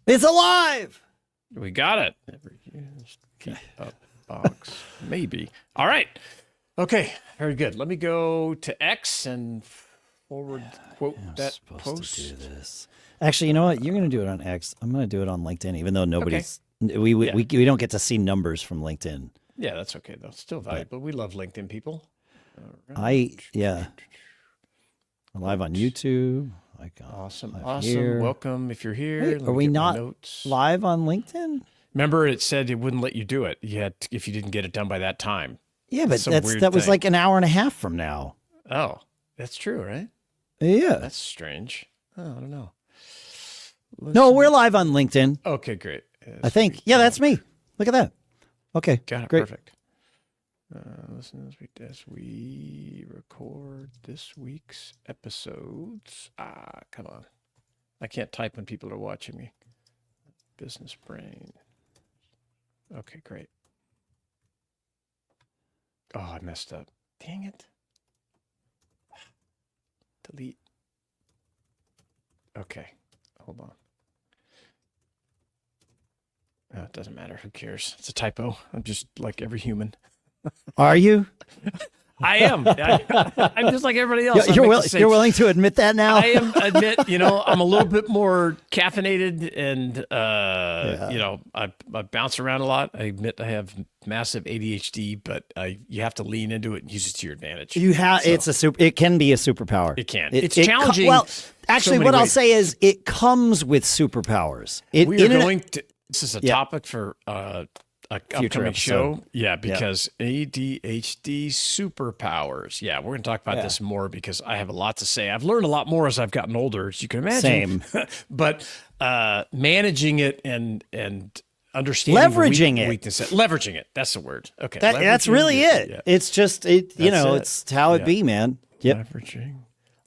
It's alive. We got it. Keep up box. Maybe. All right. Okay. Very good. Let me go to X and forward quote that post. To do this. Actually, you know what? You're going to do it on X. I'm going to do it on LinkedIn, even though nobody's we don't get to see numbers from LinkedIn. Yeah, that's okay though. Still valuable. We love LinkedIn people. Live on YouTube. Awesome. Welcome if you're here. Wait, are we not live on LinkedIn? Remember, it said it wouldn't let you do it. If you didn't get it done by that time. Yeah, but that was like an hour and a half from now. Oh, that's true, right? Yeah. That's strange. Oh, I don't know. No, we're live on LinkedIn. Okay, great. I think. Yeah, that's me. Look at that. Okay. Got it. Great. Perfect. Listen as we record this week's episodes. Come on. I can't type when people are watching me. Business brain. Okay, great. Oh, I messed up. Dang it. Delete. Okay, hold on. It doesn't matter. Who cares? It's a typo. I'm just like every human. Are you? I am. I'm just like everybody else. You're willing to admit that now? I admit, I'm a little bit more caffeinated and, I bounce around a lot. I admit I have massive ADHD, but you have to lean into it and use it to your advantage. It can be a superpower. It can. It's challenging. Actually, what I'll say is it comes with superpowers. This is a topic for a upcoming show. Yeah, because ADHD superpowers. Yeah, we're going to talk about this more because I have a lot to say. I've learned a lot more as I've gotten older, as you can imagine. Same. But managing it and understanding weakness. Leveraging it. That's the word. Okay. That's really it. Yeah. It's just, it's how it be, man. Yep.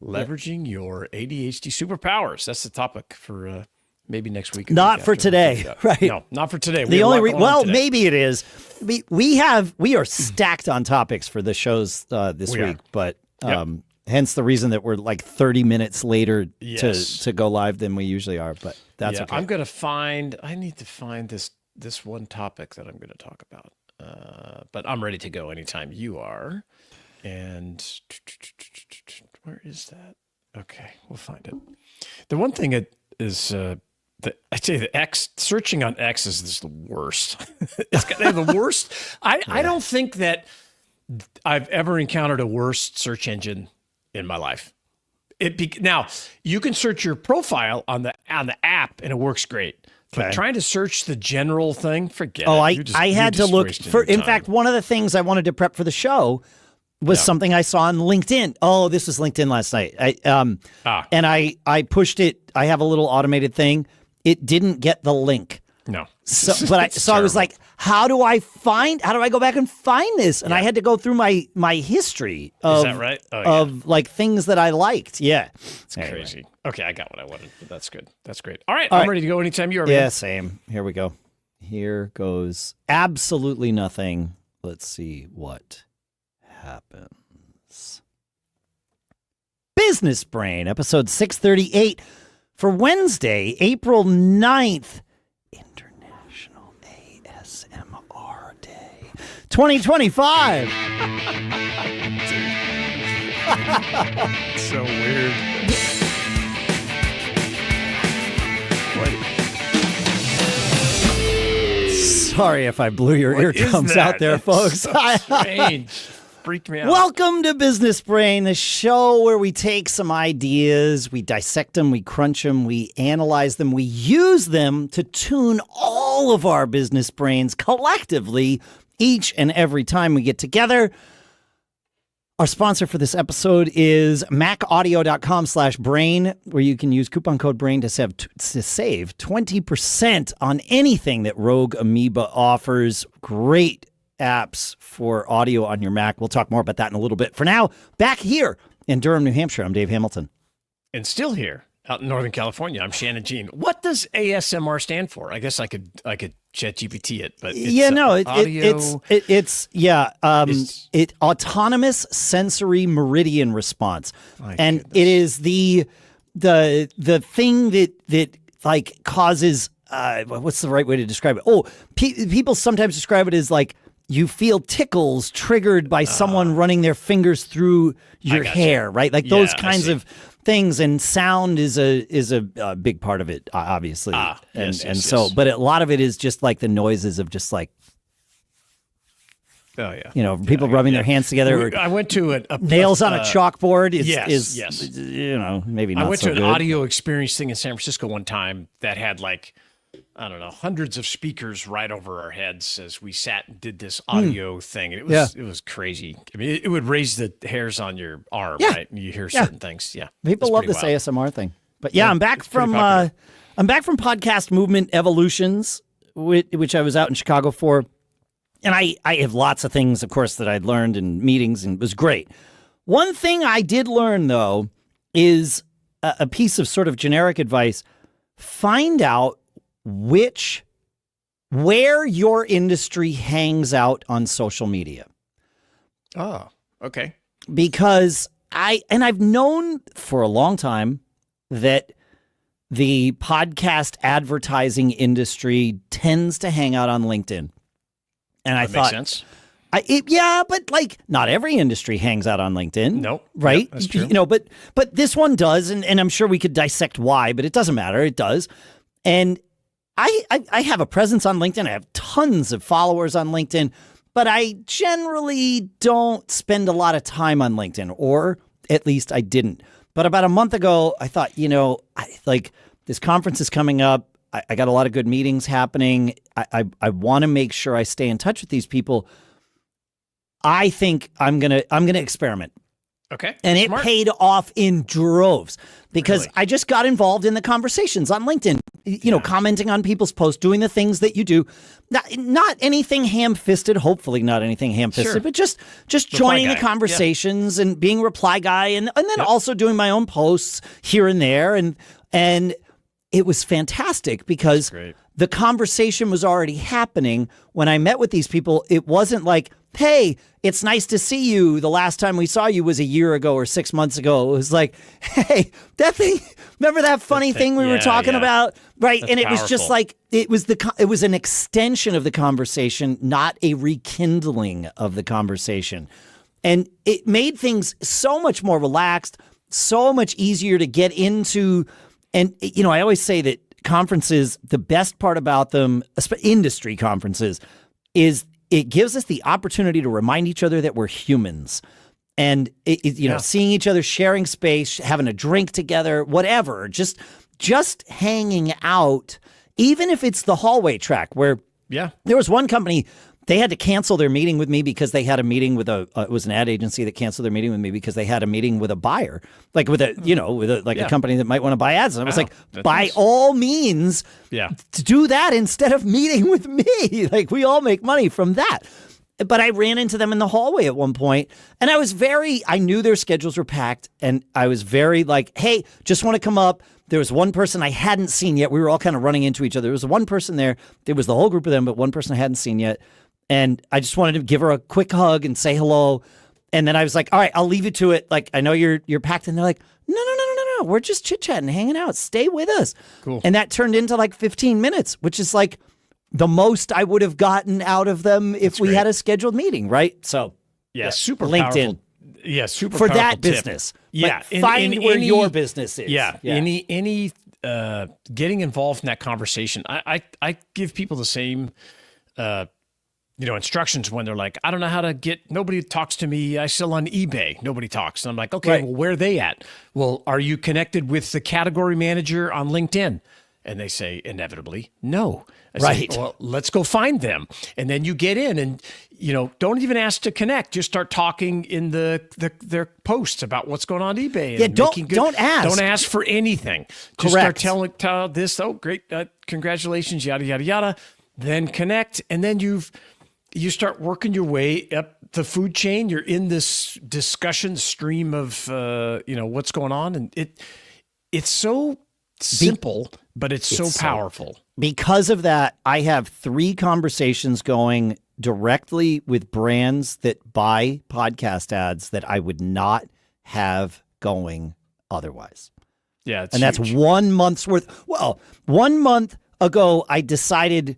Leveraging your ADHD superpowers. That's the topic for maybe next week. Not for today, right? No, not for today. Maybe it is. We are stacked on topics for the shows this week, but hence the reason that we're like 30 minutes later to go live than we usually are. But that's okay. I need to find this one topic that I'm going to talk about. But I'm ready to go anytime you are. And where is that? Okay, we'll find it. The one thing is. I tell you, searching on X is just the worst. It's the worst. I don't think that I've ever encountered a worse search engine in my life. Now you can search your profile on the app and it works great. But trying to search the general thing, forget it. I had to look for. In fact, one of the things I wanted to prep for the show was something I saw on LinkedIn. Oh, this was LinkedIn last night. And I pushed it. I have a little automated thing. It didn't get the link. No. I was like, how do I go back and find this? And I had to go through my history of, is that right? Of like things that I liked. Yeah. It's crazy. Okay, I got what I wanted, but that's good. That's great. All right, I'm ready to go anytime you are. Yeah, same. Here we go. Here goes absolutely nothing. Let's see what happens. Business Brain, episode 638 for Wednesday, April 9th, International ASMR Day, 2025. It's so weird. Sorry if I blew your eardrums out there, folks. That's so strange. Freaked me out. Welcome to Business Brain, the show where we take some ideas, we dissect them, we crunch them, we analyze them, we use them to tune all of our business brains collectively each and every time we get together. Our sponsor for this episode is macaudio.com/brain, where you can use coupon code BRAIN to save 20% on anything that Rogue Amoeba offers. Great apps for audio on your Mac. We'll talk more about that in a little bit. For now, back here in Durham, New Hampshire, I'm Dave Hamilton. And still here out in Northern California, I'm Shannon Jean. What does ASMR stand for? I guess I could chat GPT it, but it's autonomous sensory meridian response. And it is the thing that like causes what's the right way to describe it? Oh, people sometimes describe it as like you feel tickles triggered by someone running their fingers through your hair, right? Like those kinds of things, and sound is a big part of it, obviously. So, but a lot of it is just like the noises of just like, people rubbing their hands together. I went to a nails on a chalkboard is yes. Maybe not. I went so to an good. audio experience thing in San Francisco one time that had like, I don't know, hundreds of speakers right over our heads as we sat and did this audio thing. And it was crazy. I mean, it would raise the hairs on your arm, right? And you hear certain things. Yeah. People love this ASMR thing. But I'm back from Podcast Movement Evolutions, which I was out in Chicago for. And I have lots of things, of course, that I'd learned in meetings, and it was great. One thing I did learn, though, is a piece of sort of generic advice. Find out where your industry hangs out on social media. Oh, okay. Because I've known for a long time that the podcast advertising industry tends to hang out on LinkedIn. And I thought, makes sense. But like not every industry hangs out on LinkedIn. Nope. Right? Yeah, that's true. But this one does, and I'm sure we could dissect why, but it doesn't matter. It does. And I have a presence on LinkedIn. I have tons of followers on LinkedIn, but I generally don't spend a lot of time on LinkedIn, or at least I didn't. But about a month ago, I thought, this conference is coming up. I got a lot of good meetings happening. I want to make sure I stay in touch with these people. I think I'm gonna experiment. Okay. And it paid off in droves because I just got involved in the conversations on LinkedIn, commenting on people's posts, doing the things that you do. Not anything ham-fisted, hopefully not anything ham-fisted, but just joining the conversations and being reply guy and then also doing my own posts here and there. And it was fantastic because the conversation was already happening. When I met with these people, it wasn't like, hey, it's nice to see you. The last time we saw you was a year ago or 6 months ago. It was like, hey, that thing, remember that funny thing we were talking about? Right. That's and it was just like, it was an extension of the conversation, not a rekindling of the conversation. And it made things so much more relaxed, so much easier to get into. And, I always say that conferences, the best part about them, industry conferences, is it gives us the opportunity to remind each other that we're humans. And, seeing each other, sharing space, having a drink together, whatever, just hanging out, even if it's the hallway track where there was one company, they had to cancel their meeting with me because they had a meeting with it was an ad agency that canceled their meeting with me because they had a meeting with a buyer, like with a company that might want to buy ads. And I was like, by all means, to do that instead of meeting with me. Like, we all make money from that. But I ran into them in the hallway at one point, and I knew their schedules were packed, and I was very like, hey, just want to come up. There was one person I hadn't seen yet. We were all kind of running into each other. There was one person there. There was the whole group of them, but one person I hadn't seen yet. And I just wanted to give her a quick hug and say hello. And then I was like, all right, I'll leave you to it. Like, I know you're packed. And they're like, no. We're just chit-chatting, hanging out. Stay with us. Cool. And that turned into like 15 minutes, which is like the most I would have gotten out of them if we had a scheduled meeting, right? So, super LinkedIn. Powerful. Yeah, super for powerful that tip. business. Yeah, find where your business is. Yeah. Any getting involved in that conversation. I give people the same instructions when they're like, I don't know how to nobody talks to me. I sell on eBay. Nobody talks. And I'm like, okay, well, where are they at? Well, are you connected with the category manager on LinkedIn? And they say, inevitably, no. I say, well, let's go find them. And then you get in and, don't even ask to connect. Just start talking in their posts about what's going on eBay. And don't ask. Don't ask for anything. Just start tell this, oh, great, congratulations, yada, yada, yada. Then connect. And then you start working your way up the food chain. You're in this discussion stream of, what's going on. And it's so simple, but it's so powerful. Because of that, I have 3 conversations going directly with brands that buy podcast ads that I would not have going otherwise. Yeah. And that's 1 month's worth. Well, 1 month ago I decided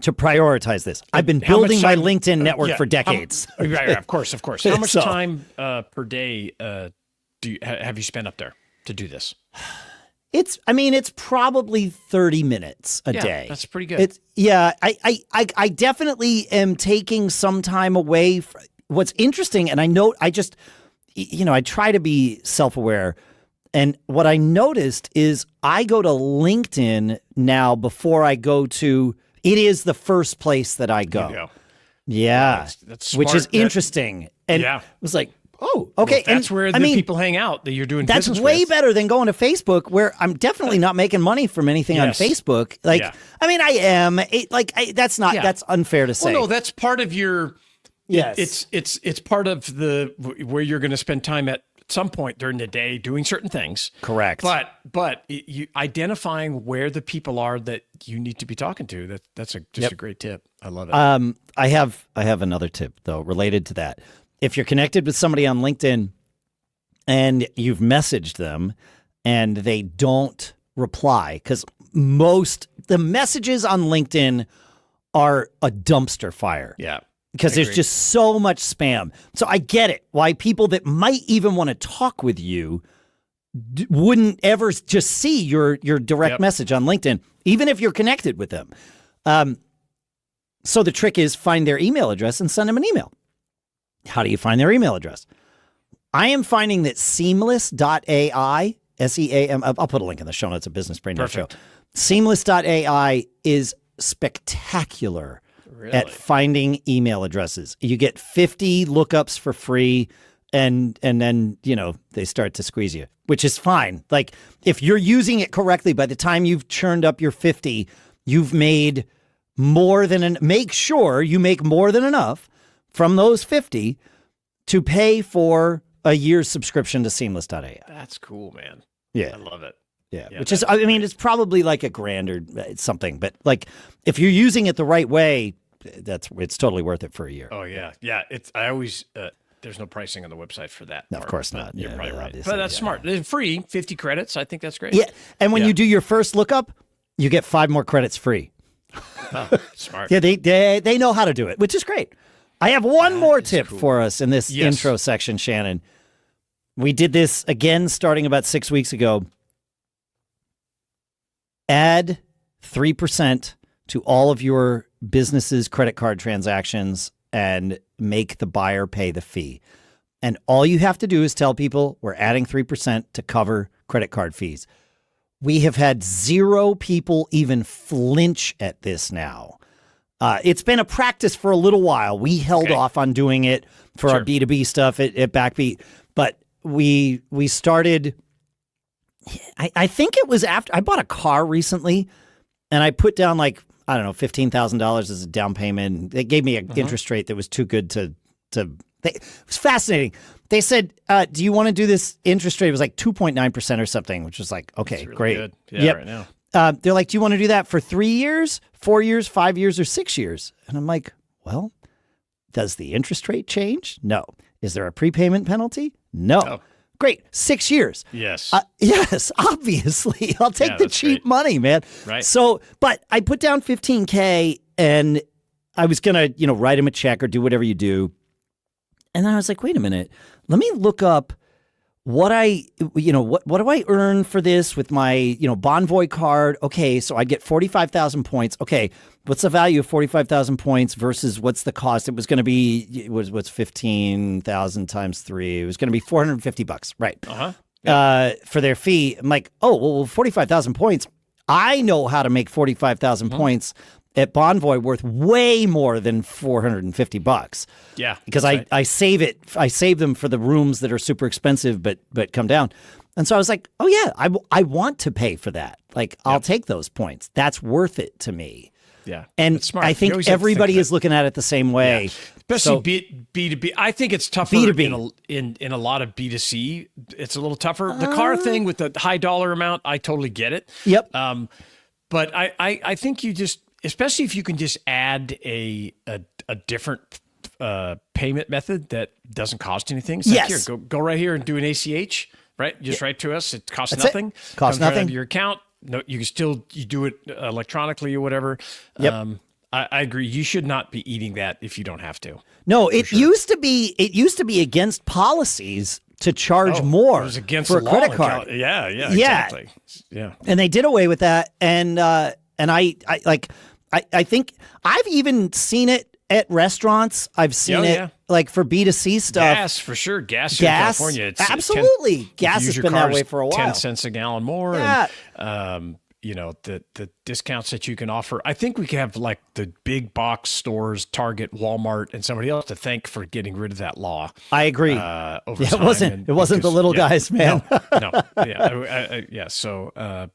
to prioritize this. I've been building my LinkedIn network for decades. Right, of course. How much time per day have you spent up there to do this? It's probably 30 minutes a day. That's pretty good. I definitely am taking some time away. What's interesting, and I try to be self-aware. And what I noticed is I go to LinkedIn now before I go to, it is the first place that I go. Yeah. That's which smart. is interesting. And it was like, oh, okay. Well, that's where the people hang out that you're doing business with. That's way better than going to Facebook, where I'm definitely not making money from anything on Facebook. I am. That's unfair to say. Well, no, that's part of your. Yes. It's part of where you're going to spend time at some point during the day doing certain things. Correct. But you identifying where the people are that you need to be talking to, that's a great tip. I love it. I have another tip though related to that. If you're connected with somebody on LinkedIn and you've messaged them and they don't reply, because the messages on LinkedIn are a dumpster fire. Yeah. Because there's just so much spam. So I get it. Why people that might even want to talk with you wouldn't ever just see your direct message on LinkedIn, even if you're connected with them. So the trick is find their email address and send them an email. How do you find their email address? I am finding that seamless.ai, SEAM, I'll put a link in the show notes of Business Brain Show. Seamless.ai is spectacular. Really? At finding email addresses. You get 50 lookups for free, and then, they start to squeeze you, which is fine. Like, if you're using it correctly, by the time you've churned up your 50, you've made make sure you make more than enough from those 50 to pay for a year's subscription to seamless.ai. That's cool, man. Yeah. I love it. Yeah, which is, it's probably like $1,000 or something, but like if you're using it the right way, it's totally worth it for a year. Oh yeah. There's no pricing on the website for that. No, of course not. You're probably right. But that's smart. It's free, 50 credits. I think that's great. Yeah, and when you do your first lookup, you get 5 more credits free. Oh, smart. Yeah, they know how to do it, which is great. I have one more tip for us in this intro section, Shannon. We did this again starting about 6 weeks ago. Add 3% to all of your business's credit card transactions and make the buyer pay the fee. And all you have to do is tell people we're adding 3% to cover credit card fees. We have had 0 people even flinch at this now. It's been a practice for a little while. We held off on doing it for our B2B stuff at Backbeat, but we started... I think it was after I bought a car recently and I put down $15,000 as a down payment. They gave me an interest rate that was too good to it was fascinating. They said, do you want to do this interest rate? It was like 2.9% or something, which was like, okay, really great. Good. Yeah, right now. They're like, do you want to do that for 3 years, 4 years, 5 years, or 6 years? And I'm like, well, does the interest rate change? No. Is there a prepayment penalty? No. Oh. Great. 6 years. Yes. Yes, obviously. I'll take the cheap money, man. Right. So, but I put down $15K and I was going to, write him a check or do whatever you do. And then I was like, wait a minute. Let me look up what what do I earn for this with my, Bonvoy card? Okay, so I'd get 45,000 points. Okay, what's the value of 45,000 points versus what's the cost? It was going to be, what's 15,000 times 3? It was going to be $450, right? For their fee. I'm like, oh, well, 45,000 points. I know how to make 45,000 points at Bonvoy worth way more than $450. Yeah. Because I save them for the rooms that are super expensive but come down. And so I was like, oh yeah, I want to pay for that. Like I'll take those points. That's worth it to me. Yeah. And I think everybody is looking at it the same way. Yeah. Especially B2B. I think it's tougher B2B. In a lot of B2C. It's a little tougher. The car thing with the high dollar amount, I totally get it. Yep. But I think you just, especially if you can just add a different payment method that doesn't cost anything. It's like, here, go right here and do an ACH, right? Just write to us. It costs nothing. Costs nothing. Right out of your account. no, you can still you do it electronically or whatever. Yep. I agree. You should not be eating that if you don't have to. No, it used to be against policies to charge more it was against for a the credit law card. Yeah, exactly. Yeah. And they did away with that. And I think I've even seen it at restaurants. I've seen it like for B2C stuff. Gas, for sure. Gas in California. Absolutely. Gas has been that way for a while. 10 cents a gallon more. Yeah. And, the discounts that you can offer. I think we could have like the big box stores, Target, Walmart, and somebody else to thank for getting rid of that law. I agree. Over it time. wasn't the little guys, man. No. Yeah. So,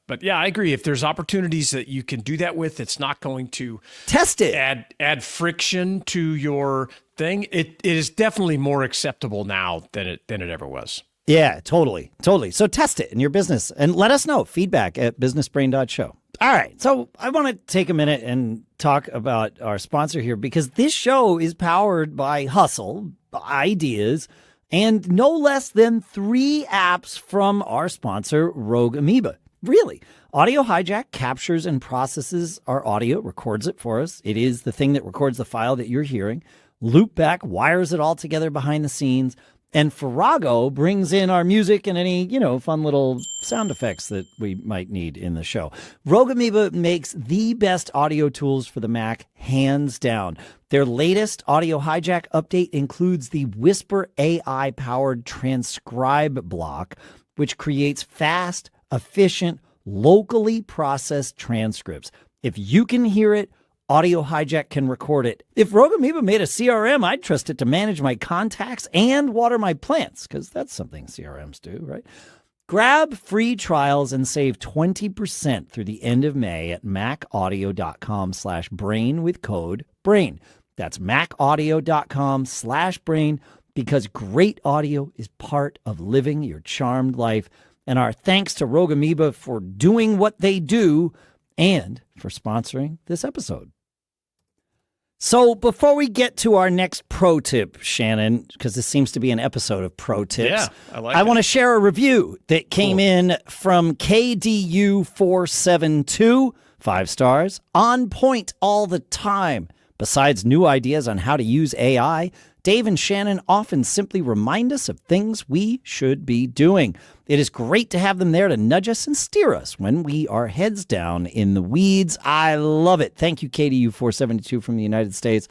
but yeah, I agree. If there's opportunities that you can do that with, it's not going to test it. Add friction to your thing. It is definitely more acceptable now than it ever was. Yeah, totally. So test it in your business and let us know. Feedback at businessbrain.show. All right. So I want to take a minute and talk about our sponsor here because this show is powered by Hustle, Ideas, and no less than 3 apps from our sponsor, Rogue Amoeba. Really. Audio Hijack captures and processes our audio, records it for us. It is the thing that records the file that you're hearing. Loopback wires it all together behind the scenes. And Farrago brings in our music and any, fun little sound effects that we might need in the show. Rogue Amoeba makes the best audio tools for the Mac, hands down. Their latest Audio Hijack update includes the Whisper AI-powered transcribe block, which creates fast, efficient, locally processed transcripts. If you can hear it, Audio Hijack can record it. If Rogue Amoeba made a CRM, I'd trust it to manage my contacts and water my plants, because that's something CRMs do, right? Grab free trials and save 20% through the end of May at macaudio.com/brain with code BRAIN. That's macaudio.com/brain, because great audio is part of living your charmed life. And our thanks to Rogue Amoeba for doing what they do and for sponsoring this episode. So before we get to our next pro tip, Shannon, because this seems to be an episode of pro tips, I want to share a review that came in from KDU472, 5 stars, on point all the time. Besides new ideas on how to use AI, Dave and Shannon often simply remind us of things we should be doing. It is great to have them there to nudge us and steer us when we are heads down in the weeds. I love it. Thank you, KDU472 from the United States.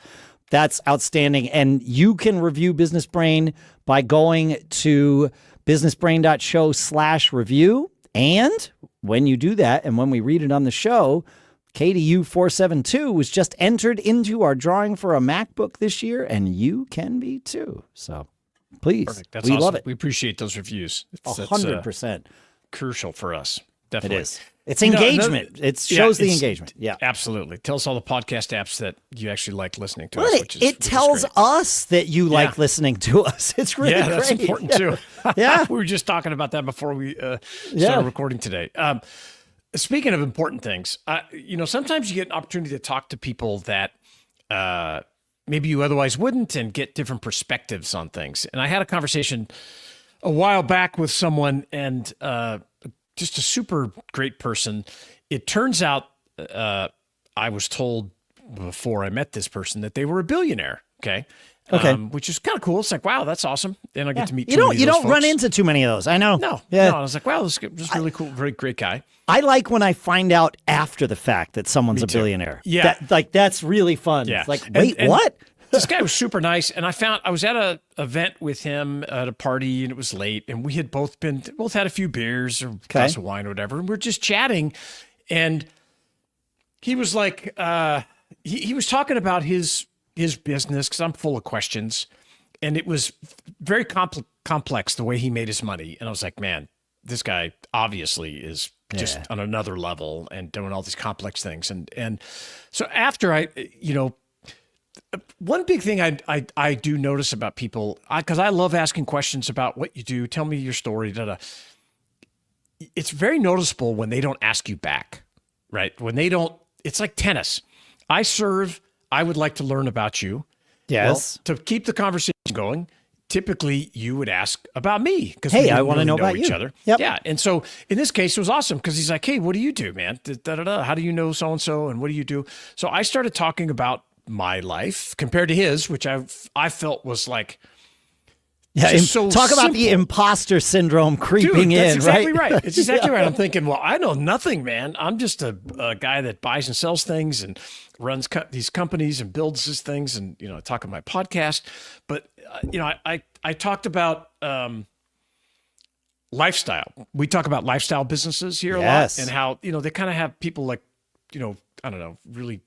That's outstanding. And you can review Business Brain by going to businessbrain.show/review. And when you do that, and when we read it on the show, KDU472 was just entered into our drawing for a MacBook this year, and you can be too. So please, Perfect. We love it. We appreciate those reviews. 100%. Crucial for us. Definitely. It is. It's engagement. It shows the engagement. Yeah, absolutely. Tell us all the podcast apps that you actually like listening to us. It tells great. us that you like listening to us. It's really great. That's important too. Yeah. We were just talking about that before we started recording today. Speaking of important things, sometimes you get an opportunity to talk to people that maybe you otherwise wouldn't and get different perspectives on things. And I had a conversation a while back with someone and just a super great person. It turns out I was told before I met this person that they were a billionaire. Okay. Which is kind of cool. It's like, wow, that's awesome. And I get to meet you don't run into too many of those. I know. No. I was like, wow, this is really cool. Very great guy. I like when I find out after the fact that someone's a billionaire. Yeah. that's really fun. Yeah. It's like, wait, what? This guy was super nice. And I was at a event with him at a party and it was late and we had both had a few beers or a glass of wine or whatever. And we're just chatting. And he was like, he was talking about his business, because I'm full of questions, and it was very complex the way he made his money. And I was like, man, this guy obviously is just on another level and doing all these complex things. And so after one big thing I do notice about people, because I love asking questions about what you do, tell me your story, it's very noticeable when they don't ask you back, right? When they don't, it's like tennis. I serve. I would like to learn about you. Yes. Well, to keep the conversation going, typically you would ask about me because Hey, we I didn't wanna really know know about each you. other. Yep. Yeah. And so in this case, it was awesome because he's like, hey, what do you do, man? How do you know so-and-so and what do you do? So I started talking about my life compared to his, which I felt was like, Yeah, just so talk about the simple. imposter syndrome creeping Dude, that's in, exactly right? right. It's exactly right. I'm thinking, well, I know nothing, man. I'm just a guy that buys and sells things and runs these companies and builds these things. And, I talk on my podcast. But, I talked about lifestyle. We talk about lifestyle businesses here Yes. a lot and how, they kind of have people like, I don't know, really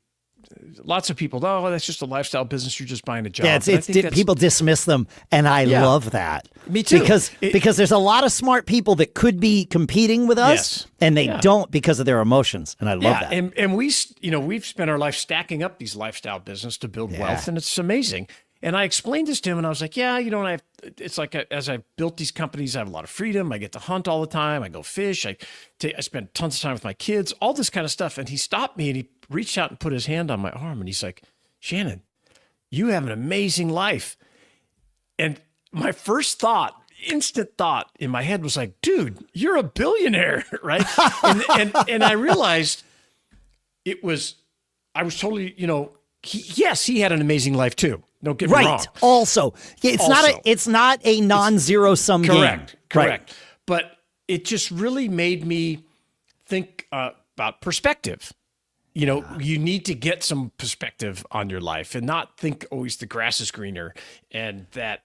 lots of people, oh, that's just a lifestyle business. You're just buying a job. Yeah, And I think that's- people dismiss them, and I Yeah. love that. Me too. Because there's a lot of smart people that could be competing with us, Yes. and they Yeah. don't because of their emotions, and I love that. And we've spent our life stacking up these lifestyle business to build wealth, and it's amazing. And I explained this to him, and I was like, yeah, it's like as I've built these companies, I have a lot of freedom. I get to hunt all the time. I go fish. I spend tons of time with my kids, all this kind of stuff. And he stopped me and he reached out and put his hand on my arm, and he's like, Shannon, you have an amazing life. And my first thought, instant thought in my head was like, dude, you're a billionaire, right? and I realized I was totally, he had an amazing life too. Don't get me wrong. Right. Also, yeah, it's not a non-zero sum game. Correct. Right. But it just really made me think about perspective. You need to get some perspective on your life and not think always the grass is greener and that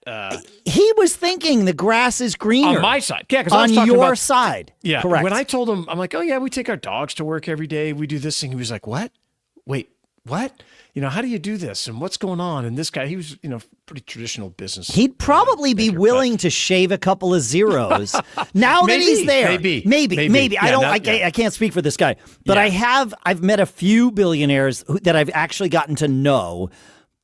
He was thinking the grass is greener on my side. Yeah, because I was on talking your about, side. yeah. Correct. When I told him, I'm like, oh yeah, we take our dogs to work every day. We do this thing. He was like, what? Wait, what? How do you do this? And what's going on? And this guy, he was, pretty traditional business. He'd probably be willing to shave a couple of zeros now that he's there. Maybe. Yeah, I can't speak for this guy, but I've met a few billionaires that I've actually gotten to know.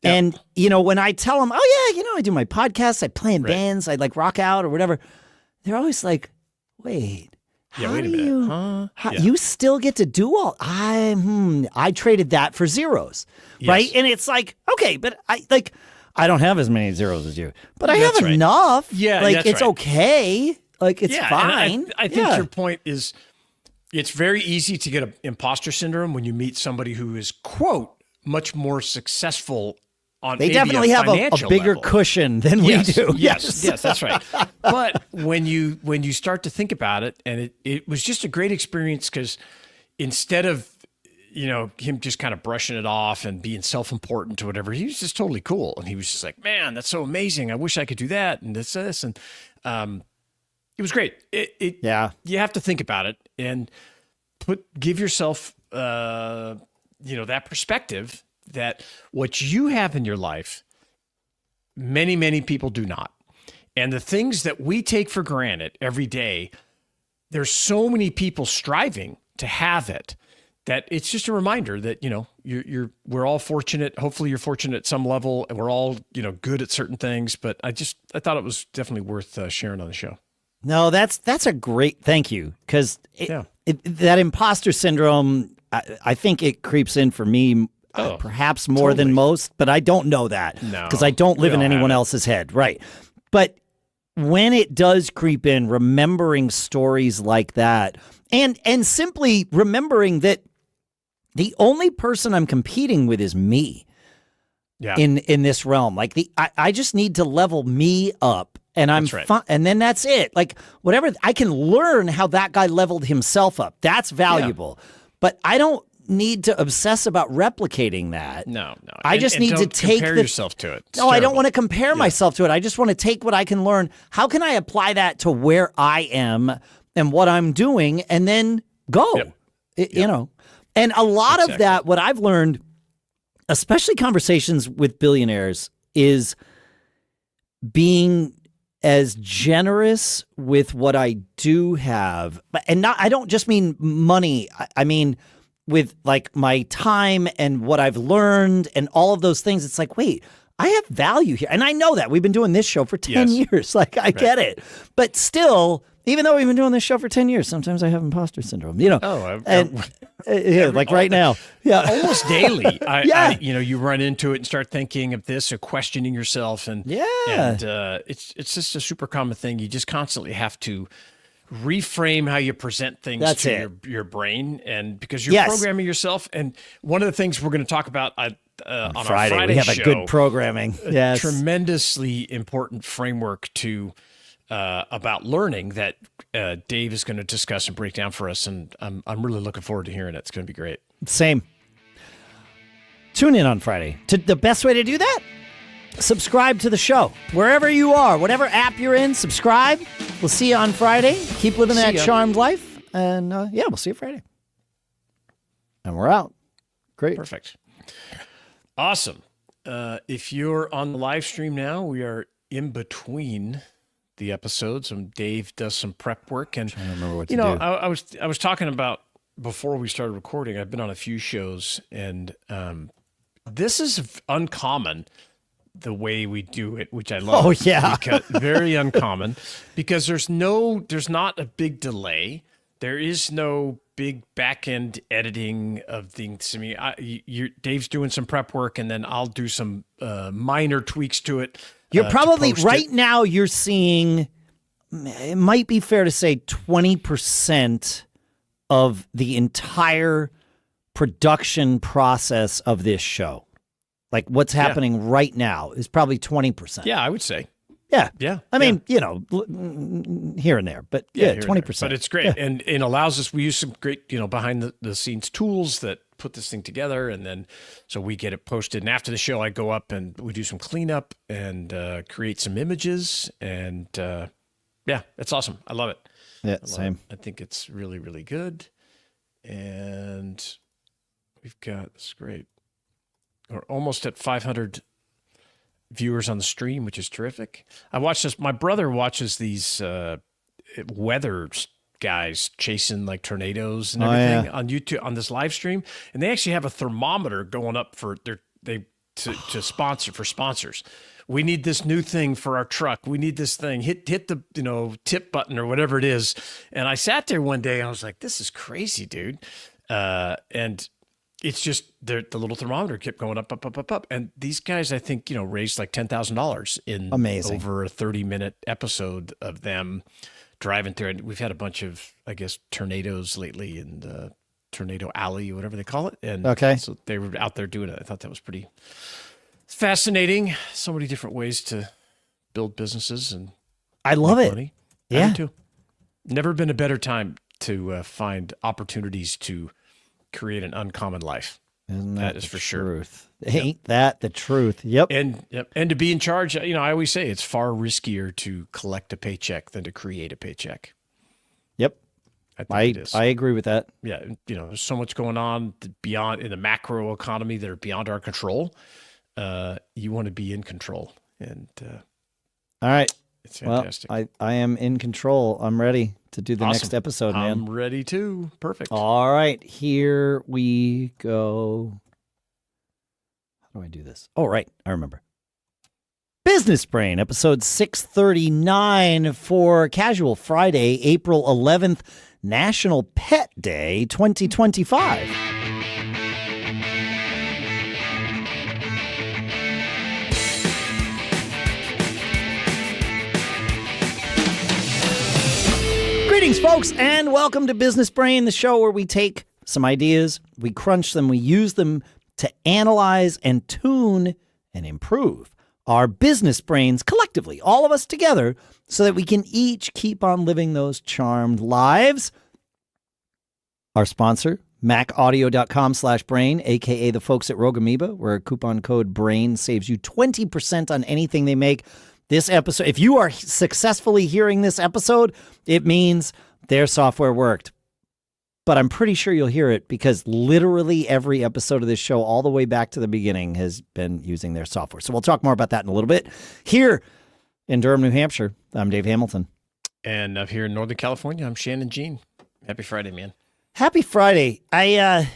Yeah. And, when I tell them, oh yeah, I do my podcast, I play in bands, I like rock out or whatever. They're always like, wait. Yeah, wait a minute. You still get to do all? I traded that for zeros, right? And it's like, okay, but I don't have as many zeros as you, but I have enough. Yeah, it's okay. Like it's fine. I think your point is, it's very easy to get an imposter syndrome when you meet somebody who is, quote, much more successful. They definitely have a bigger level. Cushion than we do. Yes, that's right. But when you start to think about it, and it was just a great experience because instead of him just kind of brushing it off and being self-important or whatever, he was just totally cool, and he was just like, man, that's so amazing. I wish I could do that, and this, and it was great. You have to think about it and give yourself that perspective. That what you have in your life, many, many people do not. And the things that we take for granted every day, there's so many people striving to have it that it's just a reminder that, we're all fortunate. Hopefully you're fortunate at some level and we're all, good at certain things. But I thought it was definitely worth sharing on the show. No, that's a great, thank you. Because that imposter syndrome, I think it creeps in for me perhaps more than most, but I don't know that because I don't live in anyone else's head. Right. But when it does creep in, remembering stories like that and simply remembering that the only person I'm competing with is me in this realm. Like I just need to level me up and I'm fine. And then that's it. Like whatever, I can learn how that guy leveled himself up. That's valuable. But I don't need to obsess about replicating that. No. I just need to compare yourself to it. I don't want to compare myself to it. I just want to take what I can learn. How can I apply that to where I am and what I'm doing and then go? And a lot of that, what I've learned, especially conversations with billionaires, is being as generous with what I do have. And I don't just mean money. I mean with like my time and what I've learned and all of those things. It's like, wait, I have value here. And I know that. We've been doing this show for 10 years. Like, I get it. But still, Even though we've been doing this show for 10 years, sometimes I have imposter syndrome, Oh, like right now. Yeah. almost daily. Yeah. You run into it and start thinking of this or questioning yourself. And it's just a super common thing. You just constantly have to reframe how you present things to your brain, and because you're programming yourself. And one of the things we're going to talk about on our Friday we have show, a good programming. Yes. Tremendously important framework about learning that Dave is going to discuss and break down for us, and I'm really looking forward to hearing it. It's going to be great. Same. Tune in on Friday. The best way to do that? Subscribe to the show. Wherever you are, whatever app you're in, subscribe. We'll see you on Friday. Keep living that charmed life. And we'll see you Friday. And we're out. Great. Perfect. Awesome. If you're on the live stream now, we are in between the episodes, and Dave does some prep work. And I don't remember what to do. I was talking about before we started recording. I've been on a few shows, and this is uncommon the way we do it, which I love. Oh yeah, very uncommon, because there's not a big delay. There is no big back end editing of things. I mean, Dave's doing some prep work, and then I'll do some minor tweaks to it. You're probably right now. You're seeing, it might be fair to say, 20% of the entire production process of this show. Like what's happening right now is probably 20%. Yeah, I would say. Yeah. Yeah. I mean, here and there, but 20%. But it's great. And it allows us, we use some great, behind the scenes tools that put this thing together. And then, so we get it posted. And after the show, I go up and we do some cleanup and create some images. And it's awesome. I love it. Yeah, same. I think it's really, really good. And this is great. We're almost at 500 viewers on the stream, which is terrific. I watch this. My brother watches these weather guys chasing like tornadoes and everything on YouTube on this live stream, and they actually have a thermometer going up for to sponsor for sponsors. We need this new thing for our truck. We need this thing. Hit the tip button or whatever it is. And I sat there one day and I was like, this is crazy, dude. And it's just the little thermometer kept going up, up, up, up, up. And these guys, I think, raised like $10,000 in over a 30-minute episode of them driving through. And we've had a bunch of, I guess, tornadoes lately in the Tornado Alley, whatever they call it. And so they were out there doing it. I thought that was pretty fascinating. So many different ways to build businesses, and I love it. Money. Yeah. I do too. Never been a better time to find opportunities to create an uncommon life. Isn't that is for truth? Sure. Ain't that the truth? Yep. And to be in charge, I always say it's far riskier to collect a paycheck than to create a paycheck. Yep. I agree with that. Yeah, there's so much going on beyond in the macro economy that are beyond our control. You want to be in control, and all right. It's fantastic. Well, I am in control. I'm ready to do the next episode, man. I'm ready too. Perfect. All right, here we go. How do I do this? Oh, right. I remember. Business Brain, episode 639 for Casual Friday, April 11th, National Pet Day 2025. Greetings, folks, and welcome to Business Brain, the show where we take some ideas, we crunch them, we use them to analyze and tune and improve our business brains collectively, all of us together, so that we can each keep on living those charmed lives. Our sponsor, macaudio.com/brain, aka the folks at Rogue Amoeba, where coupon code BRAIN saves you 20% on anything they make. This episode, if you are successfully hearing this episode, it means their software worked. But I'm pretty sure you'll hear it because literally every episode of this show, all the way back to the beginning, has been using their software. So we'll talk more about that in a little bit. Here in Durham, New Hampshire, I'm Dave Hamilton. And up here in Northern California, I'm Shannon Jean. Happy Friday, man. Happy Friday. I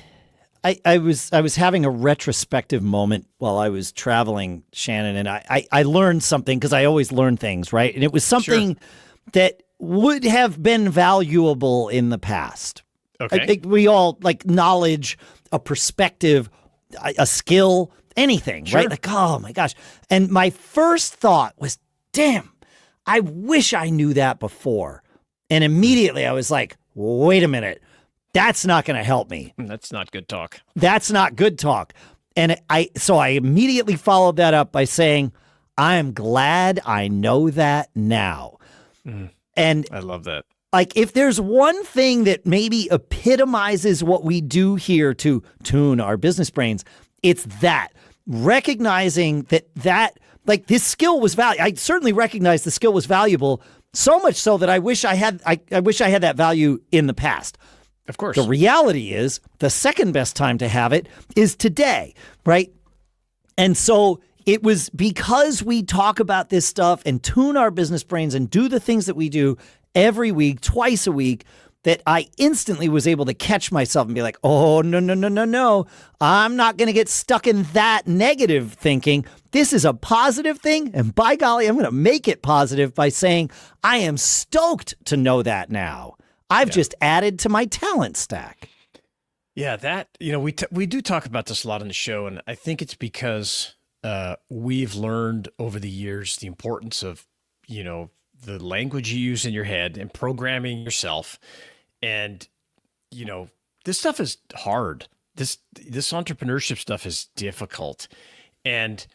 was having a retrospective moment while I was traveling, Shannon, and I learned something because I always learn things, right? And it was something that would have been valuable in the past. Okay. I think we all like knowledge, a perspective, a skill, anything, Sure. right? Like, oh my gosh. And my first thought was, damn, I wish I knew that before. And immediately I was like, wait a minute. That's not going to help me. That's not good talk. That's not good talk. And so I immediately followed that up by saying, I am glad I know that now. And I love that. like, if there's one thing that maybe epitomizes what we do here to tune our business brains, it's that. Recognizing that like this skill was valuable. I certainly recognize the skill was valuable, so much so that I wish I had that value in the past. Of course. The reality is the second best time to have it is today, right? And so it was because we talk about this stuff and tune our business brains and do the things that we do every week, twice a week, that I instantly was able to catch myself and be like, oh, no. I'm not going to get stuck in that negative thinking. This is a positive thing. And by golly, I'm going to make it positive by saying, I am stoked to know that now. I've just added to my talent stack. Yeah, that, we do talk about this a lot on the show, and I think it's because we've learned over the years the importance of, the language you use in your head and programming yourself. And, this stuff is hard. This entrepreneurship stuff is difficult. And,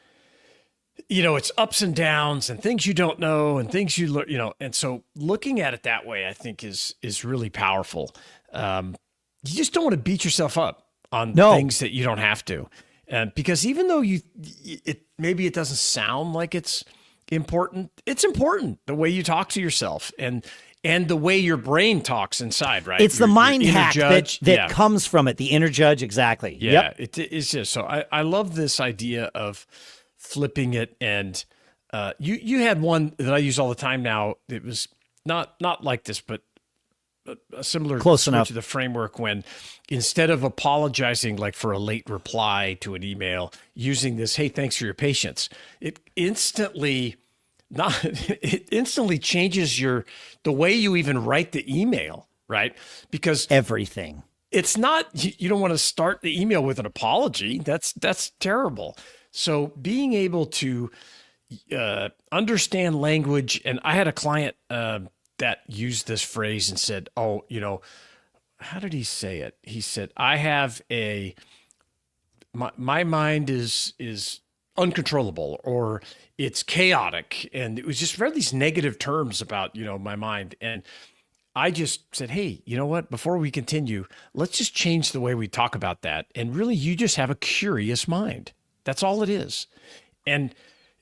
it's ups and downs and things you don't know and things you learn, and so looking at it that way, I think is really powerful. You just don't want to beat yourself up on things that you don't have to. Because even though maybe it doesn't sound like it's important the way you talk to yourself and the way your brain talks inside, right? It's the mind hack that comes from it, the inner judge, exactly. Yeah, it's just so I love this idea of flipping it. And you had one that I use all the time now. It was not like this, but a similar close enough to the framework, when instead of apologizing like for a late reply to an email, using this, hey, thanks for your patience, it instantly changes the way you even write the email, right? Because everything. It's not, you don't want to start the email with an apology. That's terrible. So being able to understand language, and I had a client that used this phrase and said, oh, how did he say it? He said, I have my mind is uncontrollable, or it's chaotic. And it was just read these negative terms about, my mind. And I just said, hey, you know what? Before we continue, let's just change the way we talk about that. And really, you just have a curious mind. That's all it is. And,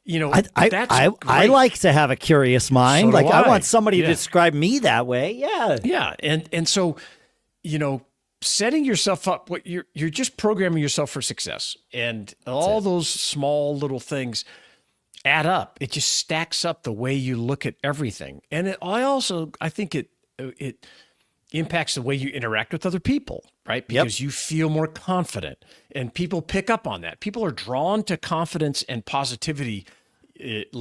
I like to have a curious mind. So do I I. want somebody to describe me that way. Yeah. Yeah. And so, setting yourself up, you're just programming yourself for success. And all those small little things add up. It just stacks up the way you look at everything. And I think it impacts the way you interact with other people, right? Because you feel more confident, and people pick up on that. People are drawn to confidence and positivity. It's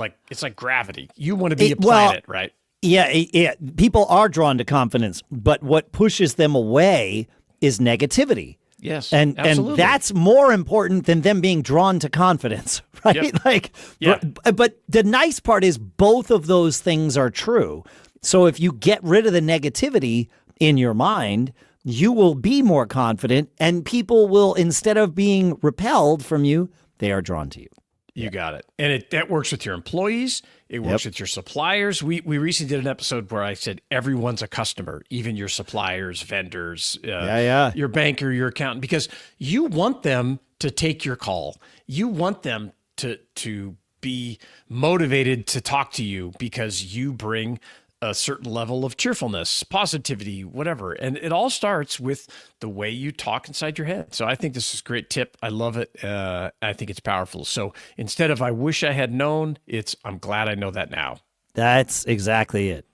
like gravity. You want to be a planet, right? Yeah. People are drawn to confidence, but what pushes them away is negativity. Yes, and that's more important than them being drawn to confidence, right? But the nice part is both of those things are true. So if you get rid of the negativity in your mind, you will be more confident, and people will, instead of being repelled from you, they are drawn to you. You got it. And that works with your employees. It works with your suppliers. We recently did an episode where I said everyone's a customer, even your suppliers, vendors, your banker, your accountant, because you want them to take your call. You want them to be motivated to talk to you because you bring a certain level of cheerfulness, positivity, whatever. And it all starts with the way you talk inside your head. So I think this is a great tip. I love it. I think it's powerful. So instead of I wish I had known, it's I'm glad I know that now. That's exactly it.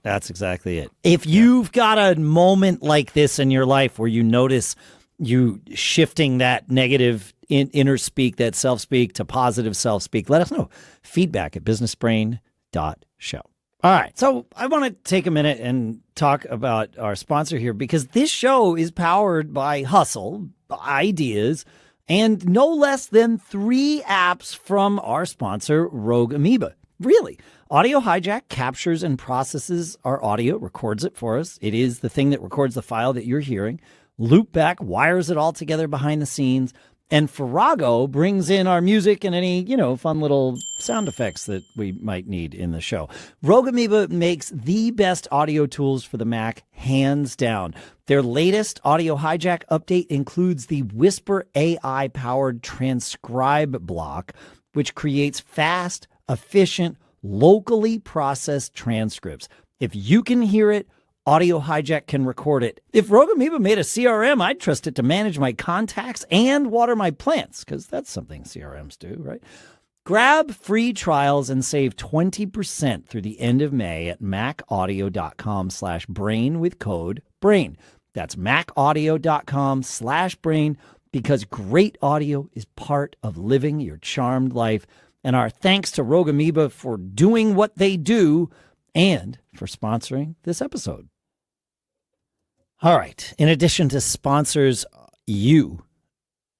If you've got a moment like this in your life where you notice you shifting that negative inner speak, that self-speak, to positive self-speak, let us know. Feedback at businessbrain.show. All right. So I want to take a minute and talk about our sponsor here because this show is powered by hustle, ideas, and no less than 3 apps from our sponsor, Rogue Amoeba. Really. Audio Hijack captures and processes our audio, records it for us. It is the thing that records the file that you're hearing. Loopback wires it all together behind the scenes. And Farrago brings in our music and any, fun little sound effects that we might need in the show. Rogue Amoeba makes the best audio tools for the Mac, hands down. Their latest Audio Hijack update includes the Whisper AI-powered transcribe block, which creates fast, efficient, locally processed transcripts. If you can hear it, Audio Hijack can record it. If Rogue Amoeba made a CRM, I'd trust it to manage my contacts and water my plants, because that's something CRMs do, right? Grab free trials and save 20% through the end of May at macaudio.com/brain with code BRAIN. That's macaudio.com/brain, because great audio is part of living your charmed life. And our thanks to Rogue Amoeba for doing what they do and for sponsoring this episode. All right. In addition to sponsors, you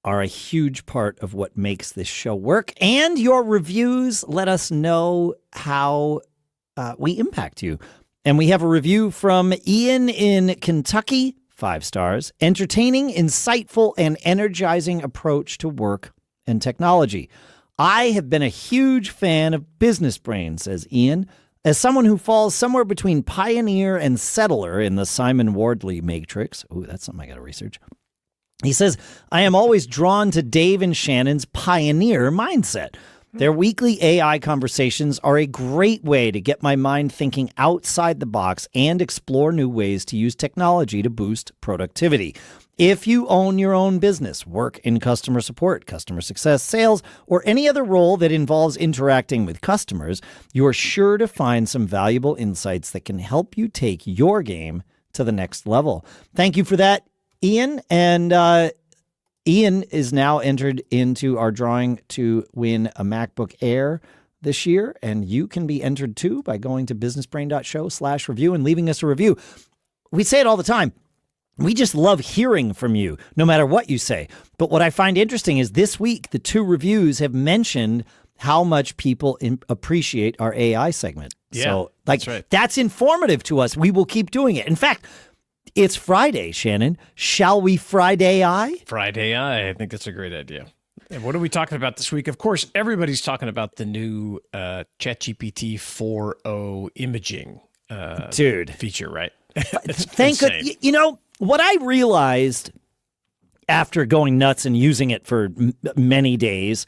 are a huge part of what makes this show work. And your reviews let us know how we impact you. And we have a review from Ian in Kentucky, 5 stars. Entertaining, insightful, and energizing approach to work and technology. I have been a huge fan of Business Brain, says Ian. As someone who falls somewhere between pioneer and settler in the Simon Wardley matrix, that's something I got to research. He says, I am always drawn to Dave and Shannon's pioneer mindset. Their weekly AI conversations are a great way to get my mind thinking outside the box and explore new ways to use technology to boost productivity. If you own your own business, work in customer support, customer success, sales, or any other role that involves interacting with customers, you are sure to find some valuable insights that can help you take your game to the next level. Thank you for that, Ian. And Ian is now entered into our drawing to win a MacBook Air this year, and you can be entered too by going to businessbrain.show/review and leaving us a review. We say it all the time. We just love hearing from you, no matter what you say. But what I find interesting is this week, the 2 reviews have mentioned how much people appreciate our AI segment. Yeah, so, that's right. That's informative to us. We will keep doing it. In fact, it's Friday, Shannon. Shall we Friday AI? Friday AI. I think that's a great idea. And what are we talking about this week? Of course, everybody's talking about the new ChatGPT 4.0 imaging feature, right? Thank God. What I realized after going nuts and using it for many days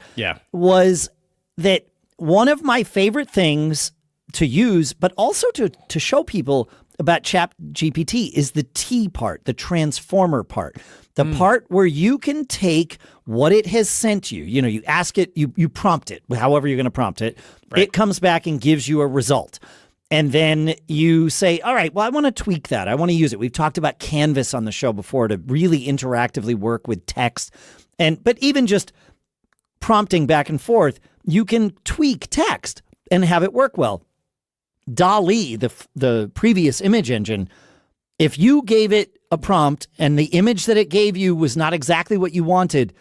was that one of my favorite things to use, but also to show people about ChatGPT, is the T part, the transformer part, the part where you can take what it has sent you. You ask it, you prompt it, however you're going to prompt it. Right. It comes back and gives you a result. And then you say, all right, well, I want to tweak that. I want to use it. We've talked about Canvas on the show before to really interactively work with text. But even just prompting back and forth, you can tweak text and have it work well. DALL-E, the previous image engine, if you gave it a prompt and the image that it gave you was not exactly what you wanted,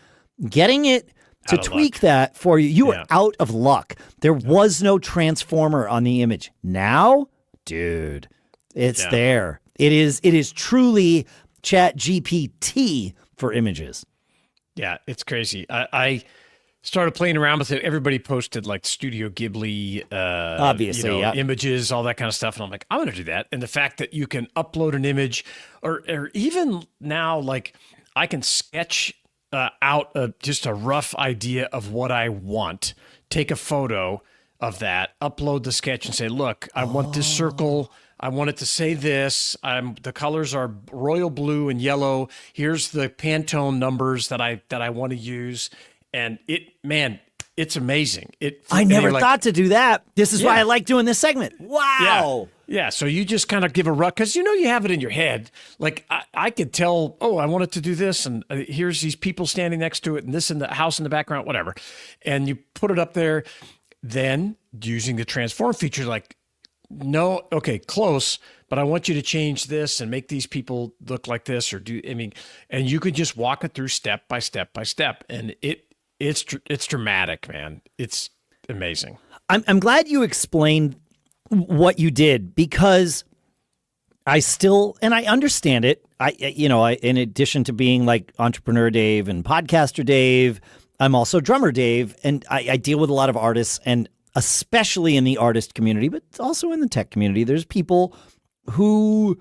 getting it to tweak that for you, you were out of luck. There was no transformer on the image. Now, dude, it's there. It is truly ChatGPT for images. Yeah, it's crazy. I started playing around with it. Everybody posted like Studio Ghibli, obviously, images, all that kind of stuff. And I'm like, I'm going to do that. And the fact that you can upload an image or even now, like I can sketch out just a rough idea of what I want, take a photo of that, upload the sketch and say, look, I want this circle. I want it to say this. The colors are royal blue and yellow. Here's the Pantone numbers that I want to use. And it's amazing. I never thought to do that. This is why I like doing this segment. Wow. Yeah. So you just kind of give a rough, because you have it in your head. Like I could tell, I want it to do this, and here's these people standing next to it, and this in the house in the background, whatever. And you put it up there. Then using the transform feature, like no, okay, close, but I want you to change this and make these people look like this or do, I mean, and you could just walk it through step by step by step. And it's dramatic, man. It's amazing. I'm glad you explained what you did, because I understand it. In addition to being like Entrepreneur Dave and Podcaster Dave, I'm also Drummer Dave, and I deal with a lot of artists, and especially in the artist community, but also in the tech community, there's people who,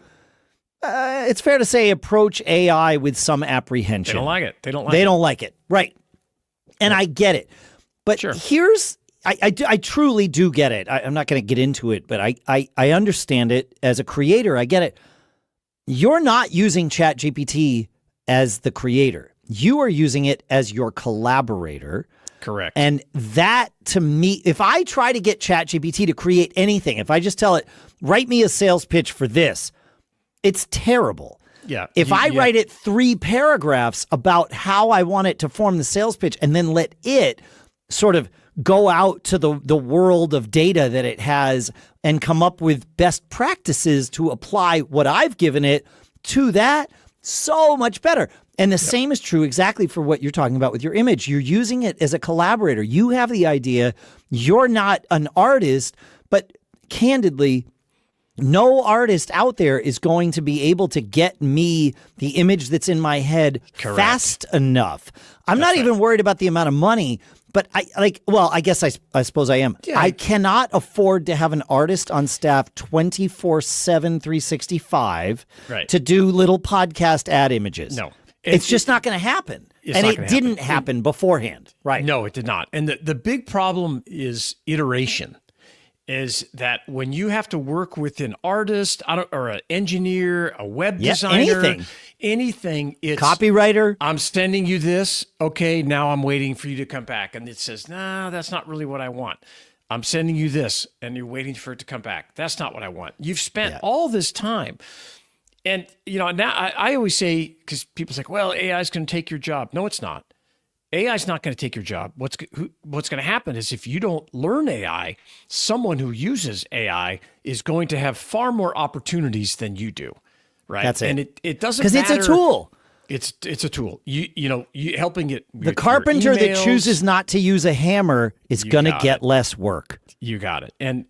it's fair to say, approach AI with some apprehension. They don't like it. They don't like it. Right. And I get it. But Sure. I truly do get it. I'm not going to get into it, but I understand it as a creator. I get it. You're not using ChatGPT as the creator. You are using it as your collaborator. Correct. And that, to me, if I try to get ChatGPT to create anything, if I just tell it, write me a sales pitch for this, it's terrible. Yeah. If I write it 3 paragraphs about how I want it to form the sales pitch and then let it sort of go out to the world of data that it has and come up with best practices to apply what I've given it to that, so much better. And the same is true exactly for what you're talking about with your image. You're using it as a collaborator. You have the idea. You're not an artist, but candidly, no artist out there is going to be able to get me the image that's in my head fast enough. I'm not even worried about the amount of money, but I guess I suppose I am. Yeah. I cannot afford to have an artist on staff 24/7, 365 to do little podcast ad images. No. It's just not going to happen. And it didn't happen beforehand. Right. No, it did not. And the big problem is iteration. Is that when you have to work with an artist or an engineer, a web designer, anything, it's copywriter. I'm sending you this. Okay, now I'm waiting for you to come back. And it says, nah, that's not really what I want. I'm sending you this and you're waiting for it to come back. That's not what I want. You've spent all this time. And, now I always say, because people say, well, AI is going to take your job. No, it's not. AI is not going to take your job. What's going to happen is if you don't learn AI, someone who uses AI is going to have far more opportunities than you do, right? That's it. And it doesn't matter. Because it's a tool. It's a tool. You helping it. The carpenter that chooses not to use a hammer is going to get less work. You got it. And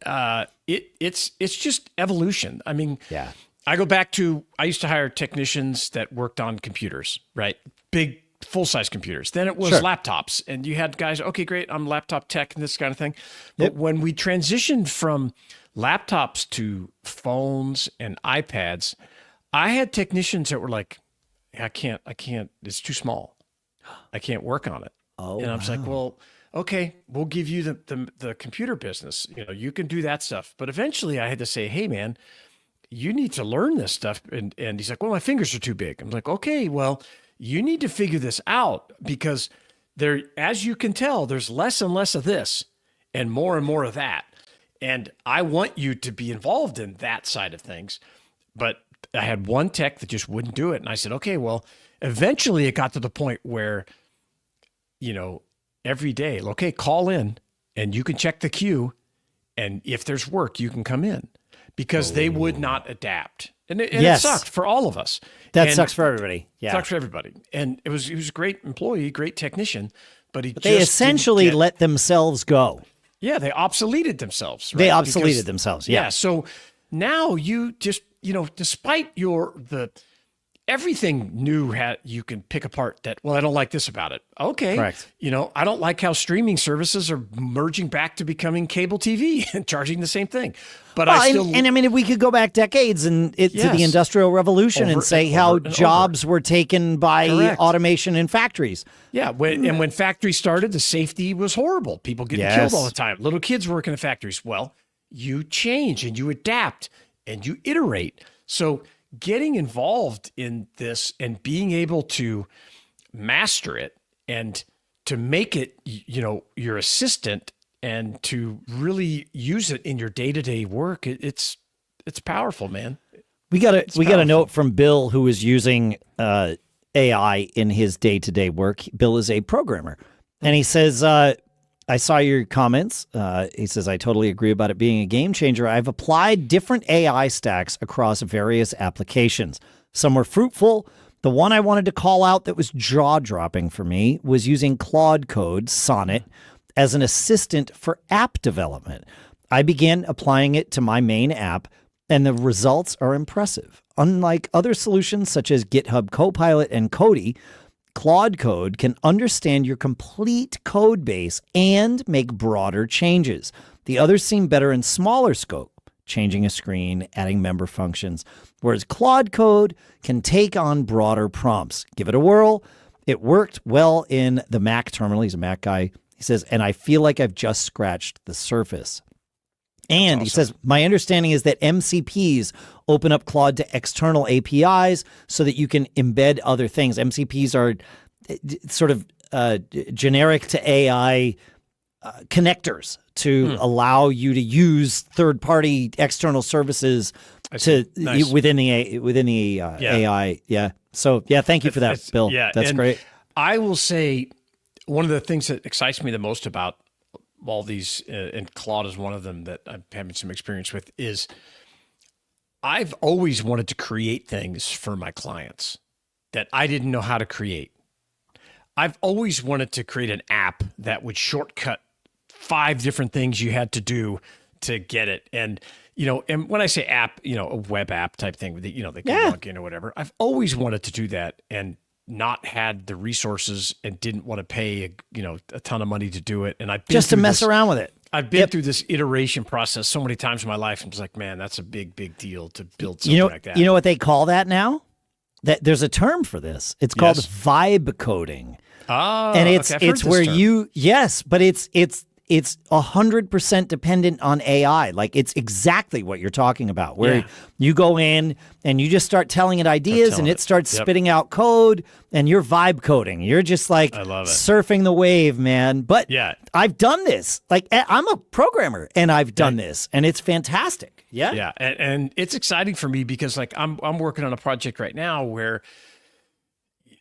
it's just evolution. I mean, yeah. I go back to, I used to hire technicians that worked on computers, right? Big full-size computers. Then it was laptops, and you had guys, okay, great, I'm laptop tech and this kind of thing. But when we transitioned from laptops to phones and iPads, I had technicians that were like, I can't, it's too small. I can't work on it. Oh, and I was like, well, okay, we'll give you the computer business. You can do that stuff. But eventually I had to say, hey, man, you need to learn this stuff. And he's like, well, my fingers are too big. I'm like, okay, well, you need to figure this out, because there, as you can tell, there's less and less of this and more of that. And I want you to be involved in that side of things. But I had one tech that just wouldn't do it. And I said, okay, well, eventually it got to the point where, every day, okay, call in and you can check the queue. And if there's work, you can come in, because they would not adapt. And it sucked for all of us. That sucks for everybody. Yeah. Sucks for everybody. And he was a great employee, great technician, but they essentially let themselves go. Yeah, they obsoleted themselves. Right? They obsoleted themselves. Yeah. So now you just, despite everything new you can pick apart that, well, I don't like this about it. Okay. Correct. I don't like how streaming services are merging back to becoming cable TV and charging the same thing. But if we could go back decades to the Industrial Revolution and say how jobs were taken by automation in factories. Yeah. When factories started, the safety was horrible. People getting killed all the time. Little kids working in factories. Well, you change and you adapt and you iterate. So getting involved in this and being able to master it and to make it, your assistant, and to really use it in your day-to-day work, it's powerful, man. We got a note from Bill, who is using AI in his day-to-day work. Bill is a programmer, and he says, I saw your comments. He says, I totally agree about it being a game changer. I've applied different AI stacks across various applications. Some were fruitful. The one I wanted to call out that was jaw-dropping for me was using Claude Code, Sonnet, as an assistant for app development. I began applying it to my main app, and the results are impressive. Unlike other solutions such as GitHub Copilot and Cody, Claude Code can understand your complete code base and make broader changes. The others seem better in smaller scope, changing a screen, adding member functions, whereas Claude Code can take on broader prompts. Give it a whirl. It worked well in the Mac terminal. He's a Mac guy. He says, and I feel like I've just scratched the surface. And he says, my understanding is that MCPs open up Claude to external APIs so that you can embed other things. MCPs are sort of generic to AI connectors to allow you to use third-party external services within the AI. Yeah. So yeah, thank you for that, Bill. Yeah, that's great. I will say one of the things that excites me the most about all these, and Claude is one of them that I'm having some experience with, is I've always wanted to create things for my clients that I didn't know how to create. I've always wanted to create an app that would shortcut 5 different things you had to do to get it. And, and when I say app, a web app type thing, they can log in or whatever. I've always wanted to do that and not had the resources and didn't want to pay, a ton of money to do it. And I've been just to mess around with it. I've been through this iteration process so many times in my life. I'm just like, man, that's a big, big deal to build something like that. You know what they call that now? That there's a term for this. It's called vibe coding. Oh, and it's okay, it's where but it's 100% dependent on AI. Like it's exactly what you're talking about, where you go in and you just start telling it ideas and it starts spitting out code and you're vibe coding. You're just like surfing the wave, man. But I've done this. Like I'm a programmer and I've done this and it's fantastic. Yeah. Yeah. And it's exciting for me because like I'm working on a project right now where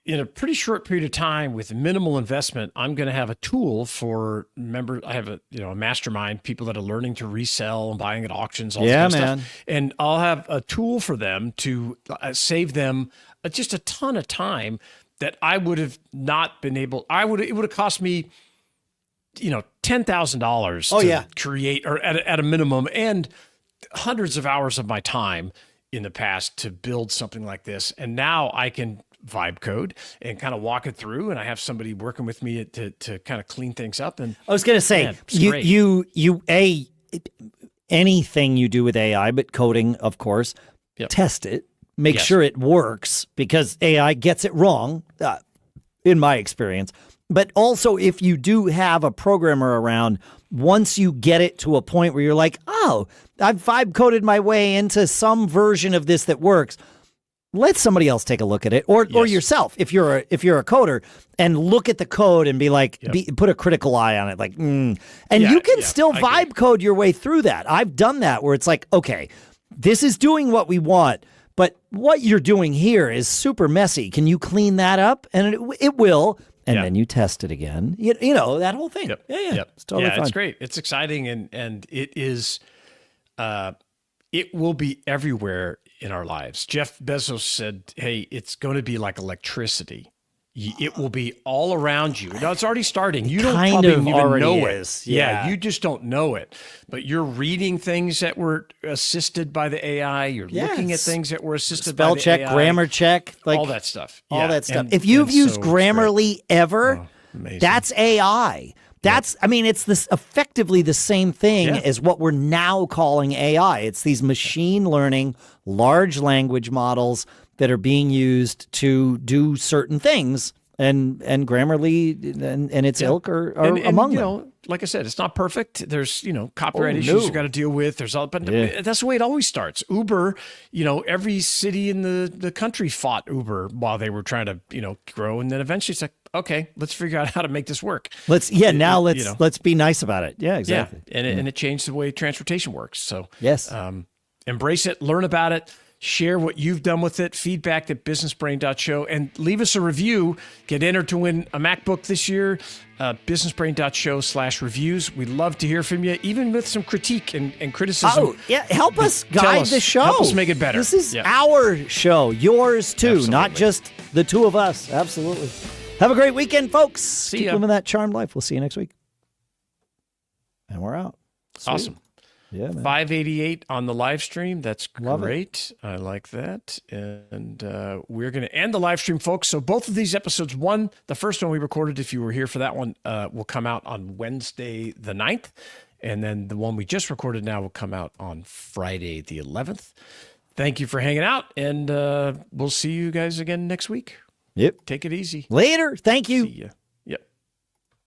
in a pretty short period of time with minimal investment, I'm going to have a tool for members. I have a mastermind, people that are learning to resell and buying at auctions, all this kind of stuff. And I'll have a tool for them to save them just a ton of time that I would have not been able. It would have cost me, $10,000 to create, or at a minimum, and hundreds of hours of my time in the past to build something like this. And now I can vibe code and kind of walk it through, and I have somebody working with me to kind of clean things up. And I was going to say, anything you do with AI, but coding, of course, test it, make sure it works, because AI gets it wrong, in my experience. But also, if you do have a programmer around, once you get it to a point where you're like, oh, I've vibe coded my way into some version of this that works, let somebody else take a look at it, or yourself, if you're a coder, and look at the code and be like, put a critical eye on it, like, and you can still vibe code your way through that. I've done that where it's like, okay, this is doing what we want, but what you're doing here is super messy. Can you clean that up? And it will. And then you test it again. You know, that whole thing. It's totally fun. It's great. It's exciting, and it is. It will be everywhere in our lives. Jeff Bezos said, hey, it's going to be like electricity. It will be all around you. Now, it's already starting. You don't probably even know it. Yeah, you just don't know it. But you're reading things that were assisted by the AI. You're looking at things that were assisted by the AI. Spell check, grammar check. Like, all that stuff. All that stuff. If you've used Grammarly ever, that's AI. It's effectively the same thing as what we're now calling AI. It's these machine learning, large language models that are being used to do certain things, and Grammarly and its ilk are among them. Like I said, it's not perfect. There's, copyright issues you got to deal with. But that's the way it always starts. Uber, every city in the country fought Uber while they were trying to, grow. And then eventually it's like, okay, let's figure out how to make this work. Let's be nice about it. Yeah, exactly. Yeah. And it changed the way transportation works. So yes, embrace it, learn about it. Share what you've done with it. Feedback at businessbrain.show. And leave us a review. Get entered to win a MacBook this year. Businessbrain.show/reviews. We'd love to hear from you, even with some critique and criticism. Oh, yeah. Help us guide the show. Help us make it better. This is our show. Yours, too. Absolutely. Not just the two of us. Absolutely. Have a great weekend, folks. See Keep ya. living that charmed life. We'll see you next week. And we're out. Sweet. Awesome. Yeah, man. 588 on the live stream. That's Love it. great. I like that. And we're going to end the live stream, folks. So both of these episodes, the first one we recorded, if you were here for that one, will come out on Wednesday the 9th. And then the one we just recorded now will come out on Friday the 11th. Thank you for hanging out. And we'll see you guys again next week. Yep. Take it easy. Later. Thank you. See ya.